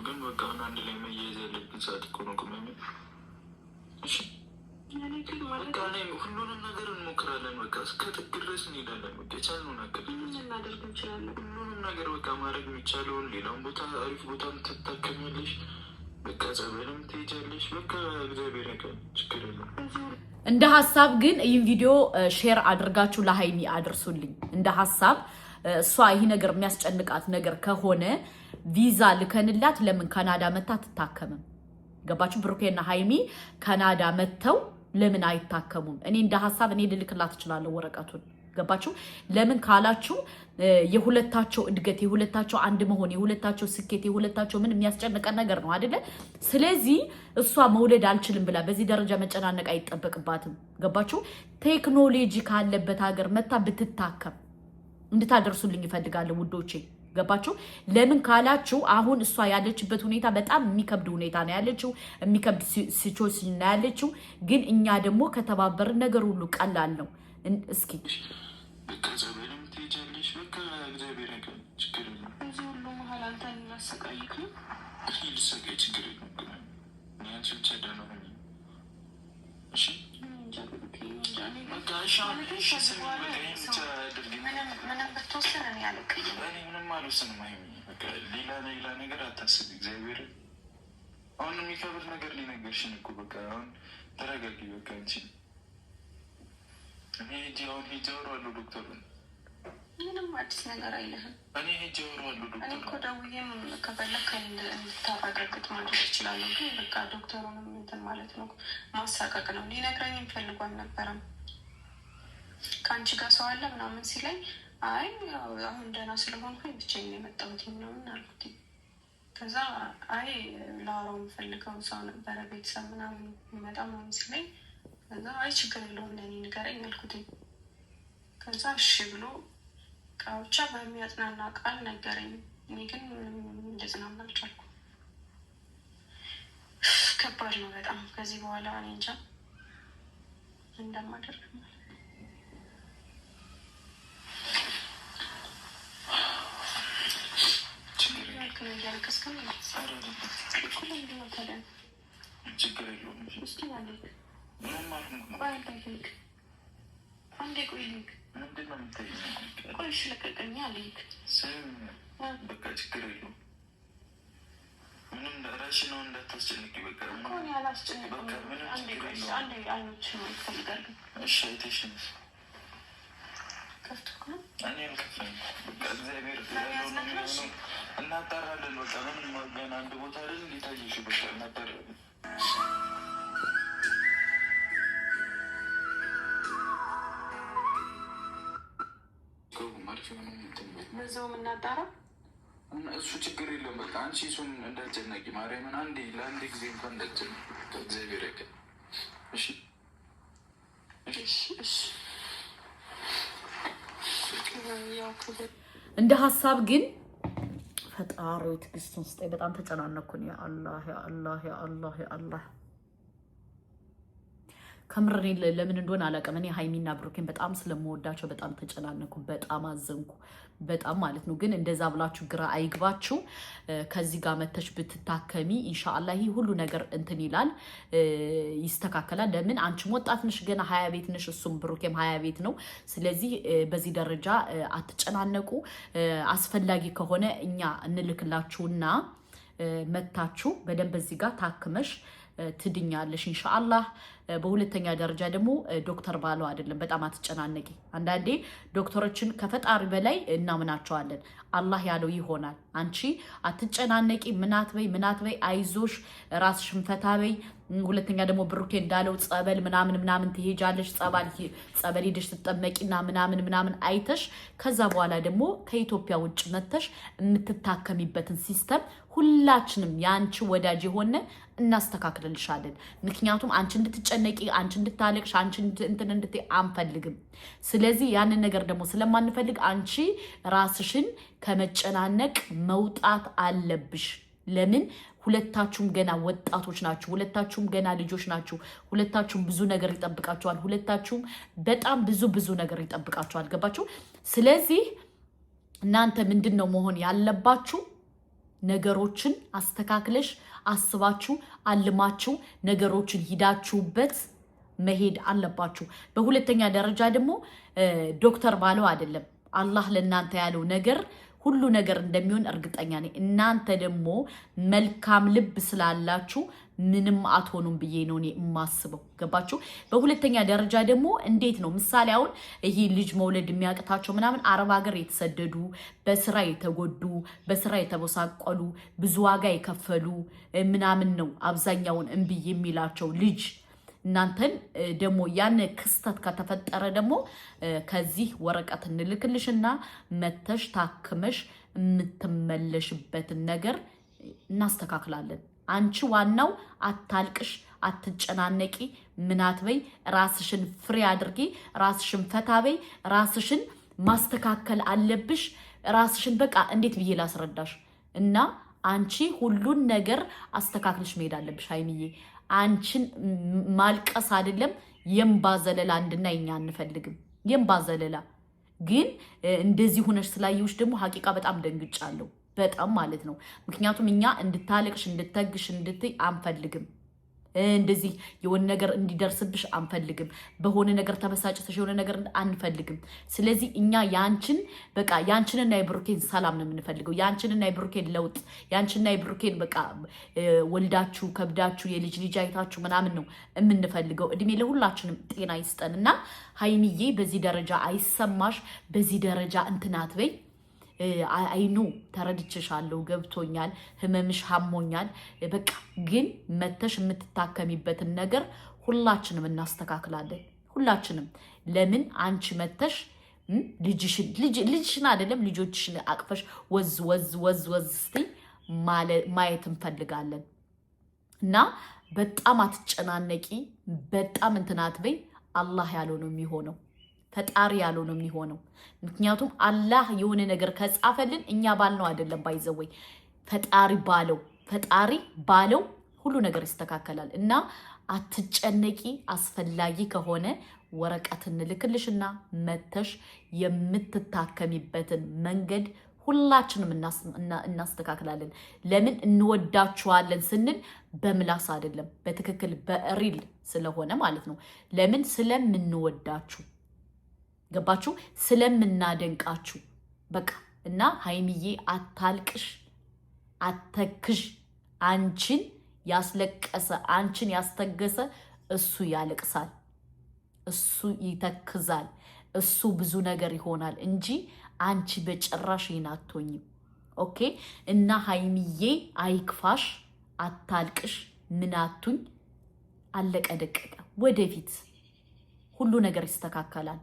ግን በቃ አሁን አንድ ላይ መያያዝ ያለብን ሰዓት እኮ ነው። ቁመኝ እሺ፣ በቃ ሁሉንም ነገር እንሞክራለን። በቃ እስከ ጥግ ድረስ እንሄዳለን። በቃ የቻልነውን አክል እናደርግ እንችላለን። ሁሉንም ነገር በቃ ማድረግ የሚቻለውን ሌላውን ቦታ አሪፍ ቦታ ትታከሚያለሽ፣ በቃ ጸበልም ትሄጃለሽ። በቃ እግዚአብሔር ያውቃል፣ ችግር የለም። እንደ ሀሳብ ግን ይህን ቪዲዮ ሼር አድርጋችሁ ለሀይሚ አድርሱልኝ። እንደ ሀሳብ እሷ ይህ ነገር የሚያስጨንቃት ነገር ከሆነ ቪዛ ልከንላት ለምን ካናዳ መታ ትታከምም? ገባችሁ? ብሩኬና ሃይሚ ካናዳ መተው ለምን አይታከሙም? እኔ እንደ ሀሳብ እኔ ልልክላት እችላለሁ ወረቀቱን። ገባችሁ? ለምን ካላችሁ የሁለታቸው እድገት፣ የሁለታቸው አንድ መሆን፣ የሁለታቸው ስኬት፣ የሁለታቸው ምን የሚያስጨንቀን ነገር ነው አይደለ? ስለዚህ እሷ መውለድ አልችልም ብላ በዚህ ደረጃ መጨናነቅ አይጠበቅባትም። ገባችሁ? ቴክኖሎጂ ካለበት ሀገር መታ ብትታከም እንድታደርሱልኝ ይፈልጋለሁ ውዶቼ። ገባችሁ? ለምን ካላችሁ አሁን እሷ ያለችበት ሁኔታ በጣም የሚከብድ ሁኔታ ነው ያለችው፣ የሚከብድ ሲቹዌሽን ነው ያለችው። ግን እኛ ደግሞ ከተባበርን ነገር ሁሉ ቀላል ነው። እስኪ በቃ ጸበልም ትሄጃለሽ። በቃ እግዚአብሔር ያውቃል፣ ችግር የለም። እዚህ ሁሉ መሀል አንተን ላሰቃይክ ነው። ልሰቃይ፣ ችግር የለም። አንቺ ብቻ ደህና ሆኚ እሺ። ምንም ብትወስን እኔ አልቀይም። ምንም አልወስንም። ሌላ ነገር አታስቢ። እግዚአብሔር አሁን የሚከብድ ነገር ሊነገርሽን እኮ በቃ አሁን ተረጋጊ። በቃ አንቺ እኔ ሄጄ አወራዋለሁ ዶክተሩን። ምንም አዲስ ነገር አይለህም። እኔ ሄጄ አወራዋለሁ ዶክተሩን። እኔ እኮ ደውዬም ከፈለክ እንድታረጋግጥ ማድረግ እችላለሁ። ግን በቃ ዶክተሩንም እንትን ማለት ነው ማሳቀቅ ነው። ሊነግረኝ ፈልጎ አልነበረም። ከአንቺ ጋር ሰው አለ ምናምን ሲለኝ አይ አሁን ደህና ስለሆንኩኝ ብቻዬን የመጣሁት ምናምን አልኩት። ከዛ አይ ላወራው የምፈልገው ሰው ነበረ ቤተሰብ ምናምን የሚመጣ ምናምን ሲለኝ ከዛ አይ ችግር የለውም ለእኔ ንገረኝ አልኩት። ከዛ እሺ ብሎ ብቻ በሚያጽናና ቃል ነገረኝ። እኔ ግን እንደጽናና አልቻልኩም። ከባድ ነው በጣም። ከዚህ በኋላ እኔ እንጃ እንደማደርግ ማለት ችግር የለውም። ምንድን ነው የምታይኝ? ቆይ ለቀቀኛ ልክ በቃ ችግር የለውም። ምንም ራስሽን ነው እንዳታስጨንቂ። በቃ አላስጨንቅም። አንዴ አይኖች ነው ይፈልጋል። እሺ አይተሽኝ ከፍቶ እኔ አልከፋኝም። በቃ እግዚአብሔር እናጣራለን። በቃ ምንም ገና አንድ ቦታ ላይ እንዲታየሽ በቃ እናጣራለን። በዛውም እናጣራ። እሱ ችግር የለውም። በቃ አንቺ እሱን እንዳትጨነቂ ማርያምን። አንዴ ለአንድ ጊዜ እንኳን እንዳትጨነቂ። እግዚአብሔር ያውቃል። እሺ እሺ። እንደ ሀሳብ ግን ፈጣሪው ትዕግስቱን ስጠኝ። በጣም ተጨናነኩኝ። ያ አላህ ያ አላህ ያ አላህ ያ አላህ። ከምር ለምን እንደሆነ አላውቅም። እኔ ሃይሚና ብሩኬን በጣም ስለምወዳቸው በጣም ተጨናነኩ፣ በጣም አዘንኩ፣ በጣም ማለት ነው። ግን እንደዛ ብላችሁ ግራ አይግባችሁ። ከዚህ ጋር መተሽ ብትታከሚ ኢንሻአላህ ይህ ሁሉ ነገር እንትን ይላል፣ ይስተካከላል። ለምን አንቺም ወጣት ነሽ፣ ገና 20 ቤት ነሽ፣ እሱም ብሩኬም 20 ቤት ነው። ስለዚህ በዚህ ደረጃ አትጨናነቁ። አስፈላጊ ከሆነ እኛ እንልክላችሁና መታችሁ በደንብ እዚህ ጋር ታክመሽ ትድኛለሽ ኢንሻአላህ። በሁለተኛ ደረጃ ደግሞ ዶክተር ባለው አይደለም፣ በጣም አትጨናነቂ። አንዳንዴ ዶክተሮችን ከፈጣሪ በላይ እናምናቸዋለን። አላህ ያለው ይሆናል። አንቺ አትጨናነቂ። ምናት በይ፣ አይዞሽ፣ ራስሽን ፈታ በይ። ሁለተኛ ደግሞ ብሩኬ እንዳለው ጸበል ምናምን ትሄጃለሽ። ጸበል ሄደሽ ትጠመቂና ምናምን አይተሽ ከዛ በኋላ ደግሞ ከኢትዮጵያ ውጭ መተሽ የምትታከሚበትን ሲስተም ሁላችንም የአንቺ ወዳጅ የሆነ እናስተካክልልሻለን። ምክንያቱም አንቺ እንድትጨነቂ፣ አንቺ እንድታለቅሽ፣ አንቺ እንትን እንድትይ አንፈልግም። ስለዚህ ያንን ነገር ደግሞ ስለማንፈልግ አንቺ ራስሽን ከመጨናነቅ መውጣት አለብሽ። ለምን? ሁለታችሁም ገና ወጣቶች ናችሁ። ሁለታችሁም ገና ልጆች ናችሁ። ሁለታችሁም ብዙ ነገር ይጠብቃችኋል። ሁለታችሁም በጣም ብዙ ነገር ይጠብቃችኋል። ገባችሁ? ስለዚህ እናንተ ምንድን ነው መሆን ያለባችሁ? ነገሮችን አስተካክለሽ አስባችሁ አልማችሁ ነገሮችን ሂዳችሁበት መሄድ አለባችሁ። በሁለተኛ ደረጃ ደግሞ ዶክተር ባለው አይደለም አላህ ለእናንተ ያለው ነገር ሁሉ ነገር እንደሚሆን እርግጠኛ ነኝ። እናንተ ደግሞ መልካም ልብ ስላላችሁ ምንም አትሆኑም ብዬ ነው እኔ የማስበው። ገባችሁ? በሁለተኛ ደረጃ ደግሞ እንዴት ነው ምሳሌ አሁን ይሄ ልጅ መውለድ የሚያቅታቸው ምናምን አረብ ሀገር የተሰደዱ በስራ የተጎዱ በስራ የተበሳቆሉ ብዙ ዋጋ የከፈሉ ምናምን ነው አብዛኛውን እምቢ የሚላቸው ልጅ እናንተን ደግሞ ያን ክስተት ከተፈጠረ ደግሞ ከዚህ ወረቀት እንልክልሽና መተሽ ታክመሽ የምትመለሽበትን ነገር እናስተካክላለን። አንቺ ዋናው አታልቅሽ፣ አትጨናነቂ፣ ምናትበይ፣ ራስሽን ፍሬ አድርጊ፣ ራስሽን ፈታበይ፣ ራስሽን ማስተካከል አለብሽ። ራስሽን በቃ እንዴት ብዬ ላስረዳሽ እና አንቺ ሁሉን ነገር አስተካክልሽ መሄድ አለብሽ ሀይሚዬ። አንቺን ማልቀስ አይደለም የምባ ዘለላ አንድና እኛ አንፈልግም። የምባ ዘለላ ግን እንደዚህ ሆነሽ ስላየውሽ ደግሞ ሀቂቃ በጣም ደንግጫለሁ። በጣም ማለት ነው። ምክንያቱም እኛ እንድታለቅሽ እንድተግሽ እንድትይ አንፈልግም። እንደዚህ የሆነ ነገር እንዲደርስብሽ አንፈልግም። በሆነ ነገር ተበሳጭተሽ የሆነ ነገር አንፈልግም። ስለዚህ እኛ ያንቺን በቃ ያንቺንና የብሩኬን ሰላም ነው የምንፈልገው። ያንቺንና የብሩኬን ለውጥ፣ ያንቺንና የብሩኬን በቃ ወልዳችሁ ከብዳችሁ የልጅ ልጅ አይታችሁ ምናምን ነው የምንፈልገው። እድሜ ለሁላችንም ጤና ይስጠንና ሀይሚዬ በዚህ ደረጃ አይሰማሽ፣ በዚህ ደረጃ እንትናት በይ። አይኑ ተረድችሻለሁ፣ ገብቶኛል፣ ህመምሽ ሀሞኛል። በቃ ግን መተሽ የምትታከሚበትን ነገር ሁላችንም እናስተካክላለን። ሁላችንም ለምን አንቺ መተሽ ልጅሽን አይደለም ልጆችሽን አቅፈሽ ወዝ ወዝ ወዝ ወዝ ስትይ ማየት እንፈልጋለን። እና በጣም አትጨናነቂ፣ በጣም እንትናት በይ። አላህ ያለው ነው የሚሆነው፣ ፈጣሪ ያለው ነው የሚሆነው። ምክንያቱም አላህ የሆነ ነገር ከጻፈልን እኛ ባልነው አይደለም ባይዘወይ ፈጣሪ ባለው ሁሉ ነገር ይስተካከላል። እና አትጨነቂ። አስፈላጊ ከሆነ ወረቀት እንልክልሽና መተሽ የምትታከሚበትን መንገድ ሁላችንም እናስተካክላለን። ለምን እንወዳችኋለን ስንል በምላስ አይደለም፣ በትክክል በሪል ስለሆነ ማለት ነው። ለምን ስለምንወዳችሁ ገባችሁ? ስለምናደንቃችሁ በቃ። እና ሀይሚዬ አታልቅሽ፣ አተክሽ። አንቺን ያስለቀሰ አንቺን ያስተገሰ እሱ ያለቅሳል፣ እሱ ይተክዛል፣ እሱ ብዙ ነገር ይሆናል እንጂ አንቺ በጭራሽ ይናቶኝም። ኦኬ። እና ሀይሚዬ አይክፋሽ፣ አታልቅሽ፣ ምናቱኝ። አለቀ ደቀቀ። ወደፊት ሁሉ ነገር ይስተካከላል።